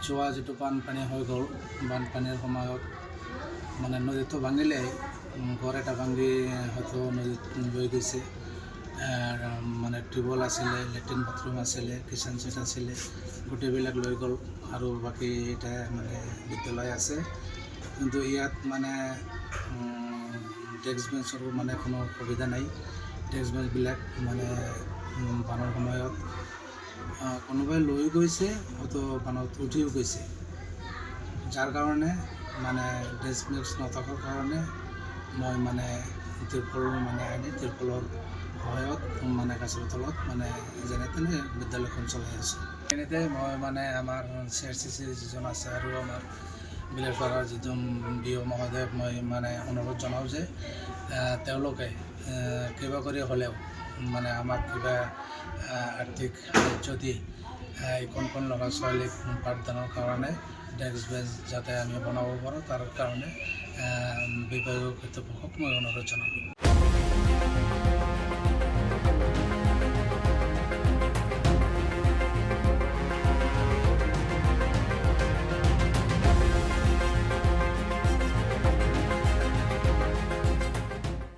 যোৱা যিটো বানপানী হৈ গ'ল, বানপানীৰ সময়ত মানে নদীটো ভাঙিলে, ঘৰ এটা ভাঙি হয়তো নদীত লৈ গৈছে। মানে টিউবৱেল আছিলে, লেট্ৰিন বাথৰুম আছিলে, কিচেন চেট আছিলে, গোটেইবিলাক লৈ গ'ল। আৰু বাকী এতিয়া মানে বিদ্যালয় আছে, কিন্তু ইয়াত মানে ডেস্ক বেঞ্চৰো মানে কোনো সুবিধা নাই। ডেস্ক বেঞ্চবিলাক মানে বানৰ সময়ত কোনোবাই লৈ গৈছে, হয়তো বানত উঠিও গৈছে, যাৰ কাৰণে মানে ডেস্ক বেঞ্চ নথকাৰ কাৰণে মই মানে ত্ৰিপল মানে আনি ত্ৰিপলৰ সহায়ত মানে গাছৰ তলত মানে যেনে তেনে বিদ্যালয়খন চলাই আছোঁ। এনেতে মই মানে আমাৰ CRCC যিজন আছে আৰু আমাৰ বিলাৰপাৰাৰ যিজন BO মহোদয়ক মই মানে অনুৰোধ জনাওঁ যে তেওঁলোকে কিবা কৰি হ'লেও মানে আমাক কিবা আৰ্থিক সাহায্য দি কণ ল'ৰা ছোৱালীক পাঠদানৰ কাৰণে ডেস্ক বেঞ্চ যাতে আমি বনাব পাৰোঁ, তাৰ কাৰণে বিভাগীয় কৰ্তৃপক্ষক মই অনুৰোধ জনালোঁ।